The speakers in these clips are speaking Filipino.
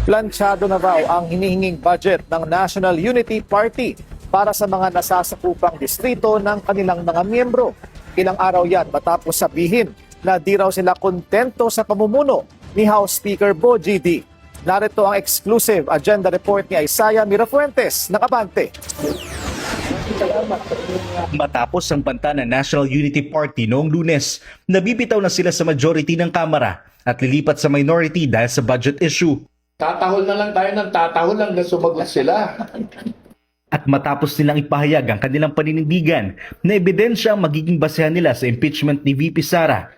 Planchado na raw ang hinihinging budget ng National Unity Party para sa mga nasasakupang distrito ng kanilang mga miyembro. Ilang araw yan matapos sabihin na di raw sila kontento sa pamumuno ni House Speaker Bo GD. Narito ang exclusive agenda report ni Isaiah Mirafuentes ng Abante. Matapos ang banta ng National Unity Party noong Lunes, nabibitaw na sila sa majority ng Kamara at lilipat sa minority dahil sa budget issue. Tatahol na lang tayo ng tatahol hanggang sumagot sila. At matapos nilang ipahayag ang kanilang paninindigan na ebidensya ang magiging basehan nila sa impeachment ni VP Sara.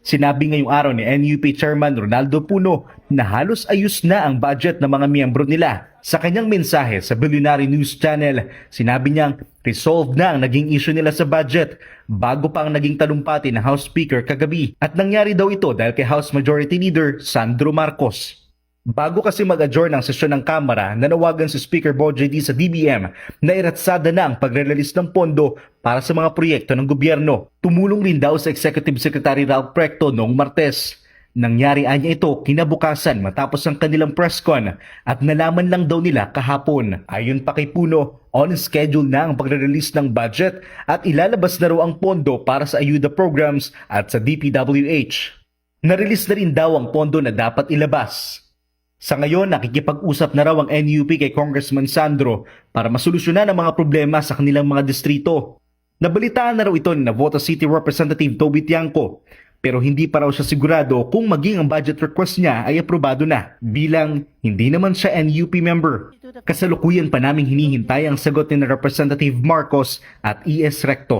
Sinabi ngayong araw ni NUP Chairman Ronaldo Puno na halos ayos na ang budget ng mga miyembro nila. Sa kanyang mensahe sa Billionaire News Channel, sinabi niyang resolved na ang naging issue nila sa budget bago pa ang naging talumpati ng House Speaker kagabi. At nangyari daw ito dahil kay House Majority Leader Sandro Marcos. Bago kasi mag-adjourn ang sesyon ng Kamara, nanawagan si Speaker Bo GD sa DBM na iratsada na ang pagre-release ng pondo para sa mga proyekto ng gobyerno. Tumulong rin daw sa Executive Secretary Ralph Precto noong Martes. Nangyari anya ito kinabukasan matapos ang kanilang press con at nalaman lang daw nila kahapon. Ayon pa kay Puno, on schedule na ang pagre-release ng budget at ilalabas na raw ang pondo para sa ayuda programs at sa DPWH. Narelease na rin daw ang pondo na dapat ilabas. Sa ngayon, nakikipag-usap na raw ang NUP kay Congressman Sandro para masolusyonan ang mga problema sa kanilang mga distrito. Nabalitaan na raw ito ni Navotas City Representative Toby Tiangco, pero hindi pa raw siya sigurado kung maging ang budget request niya ay aprobado na bilang hindi naman siya NUP member. Kasalukuyan pa naming hinihintay ang sagot ni Representative Marcos at ES Recto.